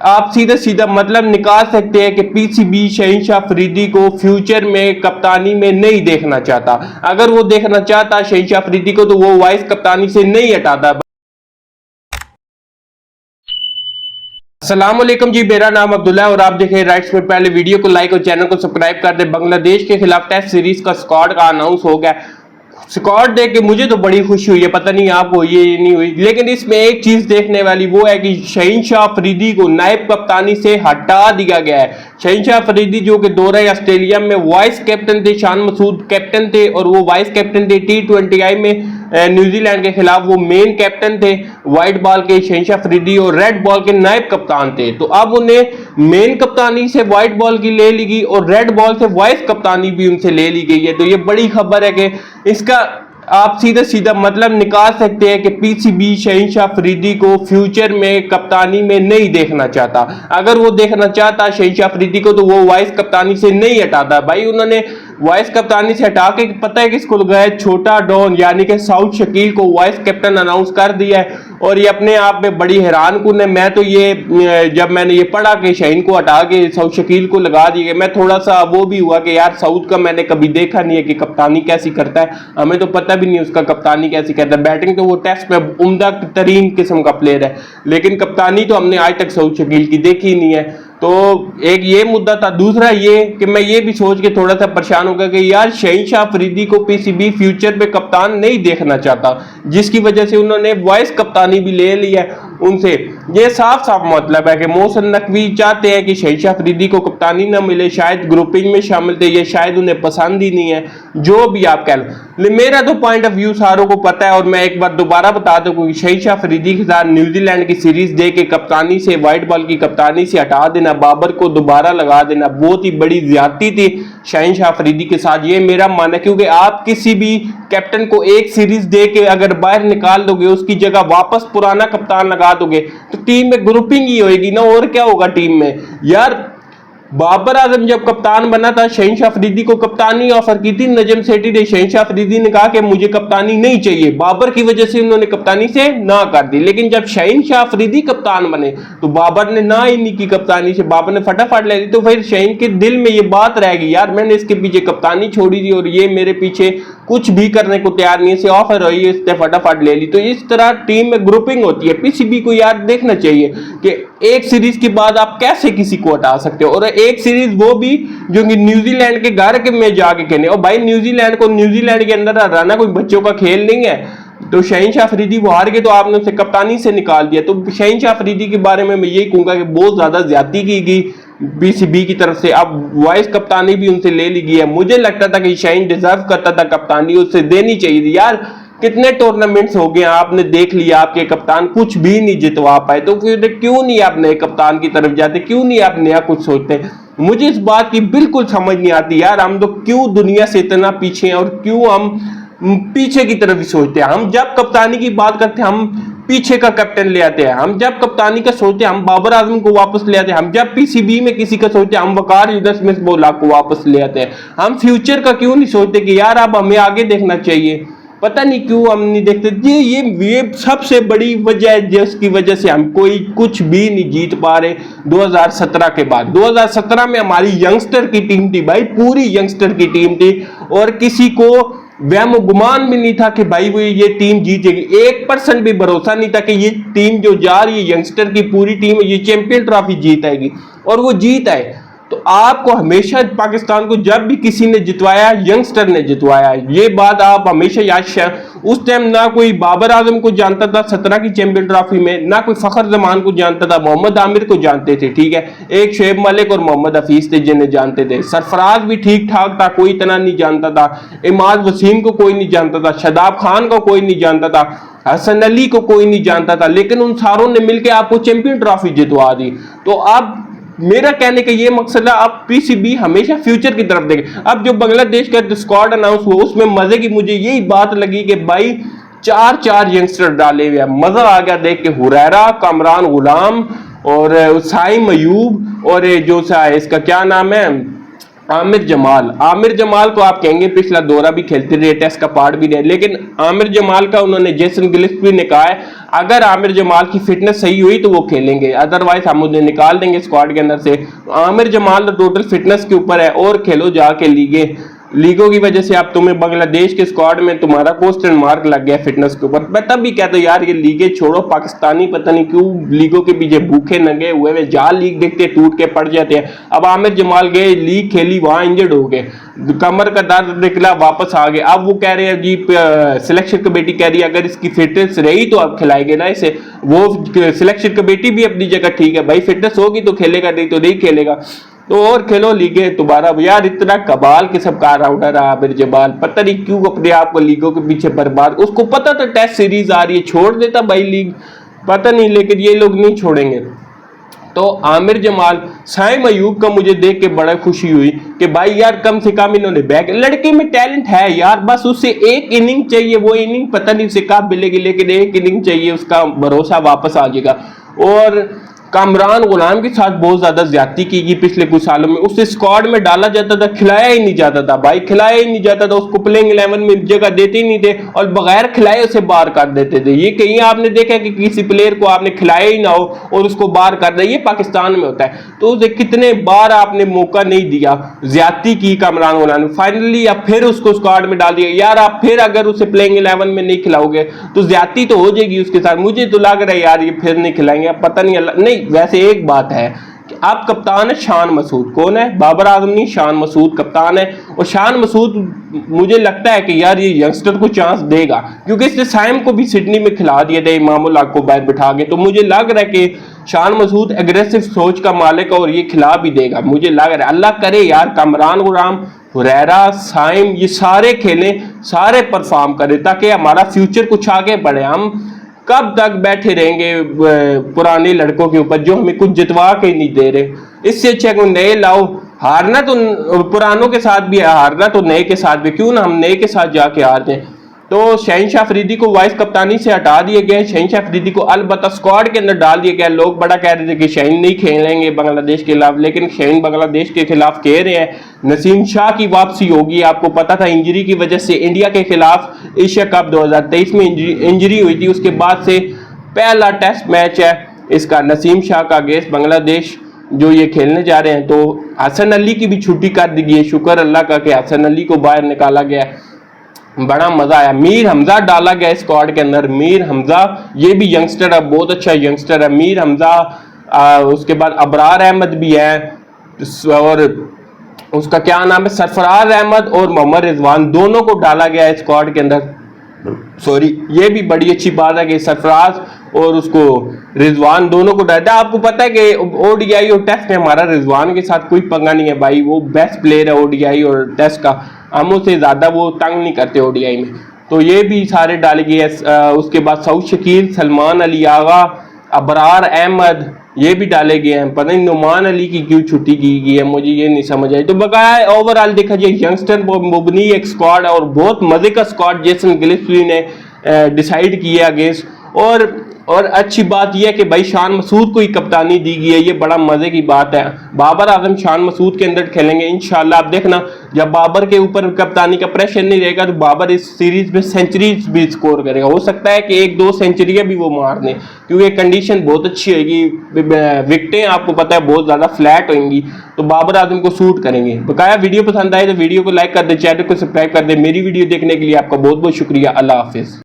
आप सीधा सीधा मतलब निकाल सकते हैं कि पीसीबी शहीनशाह अफरीदी को फ्यूचर में कप्तानी में नहीं देखना चाहता। अगर वो देखना चाहता शहीनशाह अफरीदी को तो वो वाइस कप्तानी से नहीं हटाता। अस्सलाम वालेकुम जी, मेरा नाम अब्दुल्ला और आप देख रहे हैं राइट्स में। पहले वीडियो को लाइक और चैनल को सब्सक्राइब कर दे। बांग्लादेश के खिलाफ टेस्ट सीरीज का स्क्वाड का अनाउंस हो गया। स्क्वाड देख के मुझे तो बड़ी खुशी हुई है, पता नहीं आपको हुई है या नहीं हुई, लेकिन इसमें एक चीज देखने वाली वो है कि शहीनशाह अफरीदी को नायब कप्तानी से हटा दिया गया है। शहीनशाह अफरीदी जो कि दौरे ऑस्ट्रेलिया में वाइस कैप्टन थे, शान मसूद कैप्टन थे और वो वाइस कैप्टन थे। T20I में न्यूजीलैंड के खिलाफ वो मेन कैप्टन थे व्हाइट बॉल के शहीनशाह अफरीदी और रेड बॉल के नायब कप्तान थे। तो अब उन्हें मेन कप्तानी से व्हाइट बॉल की ले ली गई और रेड बॉल से वाइस कप्तानी भी उनसे ले ली गई है। तो ये बड़ी खबर है कि इसका आप सीधा सीधा मतलब निकाल सकते हैं कि पीसीबी शहीनशाह अफरीदी को फ्यूचर में कप्तानी में नहीं देखना चाहता। अगर वो देखना चाहता शहीनशाह अफरीदी को तो वो वाइस कप्तानी से नहीं हटाता। भाई उन्होंने वाइस कप्तानी से हटा के पता है किसको लगाया, छोटा डॉन यानी कि साउथ शकील को वाइस कैप्टन अनाउंस कर दिया है। और ये अपने आप में बड़ी हैरान कुन है। मैं तो ये जब मैंने ये पढ़ा कि शाहीन को हटा के साउथ शकील को लगा दिया, मैं थोड़ा सा वो भी हुआ कि यार साउथ का मैंने कभी देखा नहीं है कि कप्तानी कैसी करता है, हमें तो पता भी नहीं उसका कप्तानी कैसी करता है। बैटिंग तो वो टेस्ट में उम्दा तरीन किस्म का प्लेयर है, लेकिन कप्तानी तो हमने आज तक साउथ शकील की देखी ही नहीं है। तो एक ये मुद्दा था। दूसरा ये कि मैं ये भी सोच के थोड़ा सा परेशान हो गया कि यार शहीनशाह अफरीदी को पीसीबी फ्यूचर में कप्तान नहीं देखना चाहता, जिसकी वजह से उन्होंने वाइस कप्तानी भी ले ली है उनसे। ये साफ साफ मतलब है कि मोहसिन नकवी चाहते हैं कि शहीनशाह अफरीदी को कप्तानी ना मिले, शायद ग्रुपिंग में शामिल थे, ये शायद उन्हें पसंद ही नहीं है, जो भी आप कह लो। मेरा तो पॉइंट ऑफ व्यू सारों को पता है और मैं एक बार दोबारा बता दूं कि शहीनशाह अफरीदी के साथ न्यूजीलैंड की सीरीज दे के कप्तानी से व्हाइट बॉल की कप्तानी से हटा देना, बाबर को दोबारा लगा देना, बहुत ही बड़ी ज्यादती थी शहीनशाह अफरीदी के साथ। ये मेरा मानना है, क्योंकि आप किसी भी कैप्टन को एक सीरीज दे के अगर बाहर निकाल दोगे, उसकी जगह वापस पुराना कप्तान लगा दोगे तो टीम में ग्रुपिंग ही होएगी ना, और क्या होगा टीम में। यार बाबर आजम जब कप्तान बना था, शहीनशाह अफरीदी को कप्तानी ऑफर की थी नजम सेठी ने। शहीनशाह अफरीदी ने कहा कि मुझे कप्तानी नहीं चाहिए, बाबर की वजह से उन्होंने कप्तानी से ना कर दी। लेकिन जब शहीनशाह अफरीदी कप्तान बने तो बाबर ने ना ही नहीं की कप्तानी से, बाबर ने फटाफट ले ली। तो फिर शहीन के दिल में ये बात रहेगी, यार मैंने इसके पीछे कप्तानी छोड़ी थी और ये मेरे पीछे कुछ भी करने को तैयार नहीं है, ऑफर हुई इसने फटाफट ले ली। तो इस तरह टीम में ग्रुपिंग होती है। पीसीबी को यार देखना चाहिए कि एक सीरीज के बाद आप कैसे किसी को हटा सकते हो, और एक सीरीज वो भी जो कि न्यूजीलैंड के घर के में जाके खेले। और भाई न्यूजीलैंड को न्यूजीलैंड के अंदर हराना कोई बच्चों का खेल नहीं है। तो शहीनशाह अफरीदी वो हार गए तो आपने उसे कप्तानी से निकाल दिया। तो शहीनशाह अफरीदी के बारे में मैं यही कहूंगा कि बहुत ज्यादा ज्यादती की गई पीसीबी की तरफ से। अब वाइस कप्तानी भी उनसे ले ली गई है। मुझे लगता था कि शाहीन डिजर्व करता था कप्तानी, उससे देनी चाहिए थी। यार कितने टूर्नामेंट्स हो गए आपने देख लिया, आपके कप्तान कुछ भी नहीं जितवा पाए, तो फिर क्यों नहीं आप नए कप्तान की तरफ जाते, क्यों नहीं आप नया कुछ सोचते। मुझे इस बात की बिल्कुल समझ नहीं आती यार, हम तो क्यों दुनिया से इतना पीछे हैं और क्यों हम पीछे की तरफ ही सोचते हैं। हम जब कप्तानी की बात करते हैं हम पीछे का कैप्टन ले आते हैं, हम जब कप्तानी का सोचते हैं हम बाबर आजम को वापस ले आते हैं, हम जब पीसीबी में किसी का सोचते हैं हम वकार यूनुस मिस बौला को वापस ले आते हैं। हम फ्यूचर का क्यों नहीं सोचते कि यार अब हमें आगे देखना चाहिए। पता नहीं क्यों हम नहीं देखते। ये सबसे बड़ी वजह है जिसकी वजह से हम कोई कुछ भी नहीं जीत पा रहे 2017 के बाद। 2017 में हमारी यंगस्टर की टीम थी भाई, पूरी यंगस्टर की टीम थी और किसी को वहम गुमान भी नहीं था कि भाई वो ये टीम जीतेगी। 1% भी भरोसा नहीं था कि ये टीम जो जा रही है यंगस्टर की पूरी टीम ये चैंपियन ट्रॉफी जीत आएगी, और वो जीत आए। तो आपको हमेशा पाकिस्तान को जब भी किसी ने जितवाया यंगस्टर ने जितवाया, ये बात आप हमेशा याद। उस टाइम ना कोई बाबर आजम को जानता था 17 की चैंपियन ट्रॉफी में, ना कोई फखर जमान को जानता था, मोहम्मद आमिर को जानते थे, ठीक है, एक शोएब मलिक और मोहम्मद हफीज थे जिन्हें जानते थे। सरफराज भी ठीक ठाक था, कोई इतना नहीं जानता था। इमाद वसीम को कोई नहीं जानता था, शादाब खान को कोई नहीं जानता था, हसन अली को कोई नहीं जानता था, लेकिन उन सारों ने मिलकर आपको चैंपियन ट्रॉफी जितवा दी। तो अब मेरा कहने का ये मकसद है, अब पीसीबी हमेशा फ्यूचर की तरफ देखे। अब जो बांग्लादेश का स्क्वाड अनाउंस हुआ उसमें मजे की मुझे यही बात लगी कि भाई 4 यंगस्टर डाले हुए, मजा आ गया देख के। हुरैरा, कामरान गुलाम और साइम अयूब और जो सा इसका क्या नाम है आमिर जमाल को आप कहेंगे पिछला दौरा भी खेलते रहे, टेस्ट का पार्ट भी रहे, लेकिन आमिर जमाल का उन्होंने जेसन गिलस्पी ने कहा है अगर आमिर जमाल की फिटनेस सही हुई तो वो खेलेंगे, अदरवाइज हम उन्हें निकाल देंगे स्क्वाड के अंदर से। आमिर जमाल टोटल फिटनेस के ऊपर है, और खेलो जाके लीगों की वजह से आप तुम्हें बांग्लादेश के स्क्वाड में तुम्हारा क्वेश्चन मार्क लग गया फिटनेस के ऊपर। मैं तब भी कहता हूं यार ये लीगें छोड़ो, पाकिस्तानी पता नहीं क्यों लीगों के पीछे भूखे नंगे हुए वे, जहां लीग देखते टूट के पड़ जाते हैं। अब आमिर जमाल गए, लीग खेली, वहां इंजर्ड हो गए, कमर का दर्द निकला, वापस आ गए। अब वो कह रहे हैं जी सिलेक्शन कमेटी कह रही है अगर इसकी फिटनेस रही तो आप खिलाएंगे ना इसे। वो सिलेक्शन कमेटी भी अपनी जगह ठीक है भाई, फिटनेस होगी तो खेलेगा, नहीं तो नहीं खेलेगा। तो और खेलो लीगे दोबारा यार, इतना कबाल किस्म का राउंडर आमिर जमाल, पता नहीं क्यों अपने आप को लीगों के पीछे बर्बाद, उसको पता था टेस्ट सीरीज आ रही है, छोड़ देता भाई लीग, पता नहीं, लेकिन ये लोग नहीं छोड़ेंगे। तो आमिर जमाल, साइम अयूब का मुझे देख के बड़ा खुशी हुई कि भाई यार कम से कम इन्होंने बैक, लड़के में टैलेंट है यार, बस उससे एक इनिंग चाहिए, वो इनिंग पता नहीं उसे कब मिलेगी, लेकिन एक इनिंग चाहिए, उसका भरोसा वापस आ जाएगा। और कामरान गुलाम के साथ बहुत ज्यादा ज्यादती की गई पिछले कुछ सालों में, उससे स्क्वाड में डाला जाता था, खिलाया ही नहीं जाता था भाई, खिलाया ही नहीं जाता था, उसको प्लेइंग 11 में जगह देते ही नहीं थे, और बगैर खिलाए उसे बाहर कर देते थे। ये कहीं आपने देखा कि किसी प्लेयर को आपने खिलाया ही ना हो और उसको बाहर कर दिया, ये पाकिस्तान में होता है। तो उसे कितने बार आपने मौका नहीं दिया, ज्यादती की कामरान गुलाम ने, फाइनली अब फिर उसको स्क्वाड में डाल दिया। यार आप फिर अगर उसे प्लेइंग 11 में नहीं खिलाओगे तो ज्यादती तो हो जाएगी उसके साथ। मुझे तो लग रहा है यार ये फिर नहीं खिलाएंगे, अब पता नहीं। वैसे एक बात है कि आप कप्तान है शान मसूद, कौन है? बाबर आजम नहीं, शान मसूद कप्तान है। और शान मसूद मुझे लगता है कि यार ये यंगस्टर को चांस देगा, क्योंकि इसने साइम को भी सिडनी में खिला दिया था इमामुल हक को बाहर बिठा के। तो मुझे लग रहा है कि शान मसूद एग्रेसिव सोच का मालिक है और ये खिला भी देगा, मुझे लग रहा है। अल्लाह करे यार कामरान गुलाम, हुरैरा, साइम, ये सारे खेलें, सारे परफॉर्म करें ताकि हमारा फ्यूचर कुछ आगे बढ़े। हम कब तक बैठे रहेंगे पुराने लड़कों के ऊपर जो हमें कुछ जितवा के नहीं दे रहे? इससे अच्छा को नए लाओ, हारना तो पुरानों के साथ भी है, हारना तो नए के साथ भी, क्यों ना हम नए के साथ जाके हार जाएं। तो शहनशाह अफरीदी को वाइस कप्तानी से हटा दिया गया है, शहनशाह अफरीदी को अलबत्ता स्क्वाड के अंदर डाल दिया गया। लोग बड़ा कह रहे थे कि शाहीन नहीं खेलेंगे बांग्लादेश के खिलाफ, लेकिन शाहीन बांग्लादेश के खिलाफ कह रहे हैं। नसीम शाह की वापसी होगी, आपको पता था इंजरी की वजह से इंडिया के खिलाफ एशिया कप 2023 में इंजरी हुई थी, उसके बाद से पहला टेस्ट मैच है इसका नसीम शाह का अगेंस्ट बांग्लादेश जो ये खेलने जा रहे हैं। तो हसन अली की भी छुट्टी कर दी गई है, शुक्र अल्लाह का कि हसन अली को बाहर निकाला गया, बड़ा मजा आया। मीर हमजा डाला गया स्क्वाड के अंदर, मीर हमजा ये भी यंगस्टर है, बहुत अच्छा यंगस्टर है मीर हमजा। उसके बाद अबरार अहमद भी है, और उसका क्या नाम है, सरफराज अहमद और मोहम्मद रिजवान, दोनों को डाला गया है स्क्वाड के अंदर। सॉरी, ये भी बड़ी अच्छी बात है कि सरफराज और उसको रिजवान दोनों को डाला। आपको पता है कि ओडीआई और टेस्ट में हमारा रिजवान के साथ कोई पंगा नहीं है भाई, वो बेस्ट प्लेयर है ओडीआई और टेस्ट का, हम उससे ज्यादा वो तंग नहीं करते ओडीआई में। तो ये भी सारे डाले गए। उसके बाद सऊद शकील, सलमान अली आगा, अबरार अहमद ये भी डाले गए हैं। पता नहीं नुमान अली की क्यों छुट्टी की गई है, मुझे ये नहीं समझ आई। तो बकाया ओवरऑल देखा जाए यंगस्टर मुबनी एक स्क्वाड है और बहुत मजे का स्क्वाड जेसन गिलस्पी ने डिसाइड किया अगेंस्ट। और अच्छी बात यह है कि भाई शान मसूद को ही कप्तानी दी गई है, ये बड़ा मजे की बात है। बाबर आजम शान मसूद के अंदर खेलेंगे इंशाल्लाह। आप देखना जब बाबर के ऊपर कप्तानी का प्रेशर नहीं रहेगा तो बाबर इस सीरीज में सेंचुरीज भी स्कोर करेगा, हो सकता है कि 1-2 सेंचुरियां भी वो मार दें, क्योंकि कंडीशन बहुत अच्छी होगी, विकेटें आपको पता है बहुत ज्यादा फ्लैट होंगी, तो बाबर आजम को सूट करेंगे। बकाया वीडियो पसंद आए तो वीडियो को लाइक कर दे, चैनल को सब्सक्राइब कर दे। मेरी वीडियो देखने के लिए आपका बहुत बहुत शुक्रिया। अल्लाह हाफिज।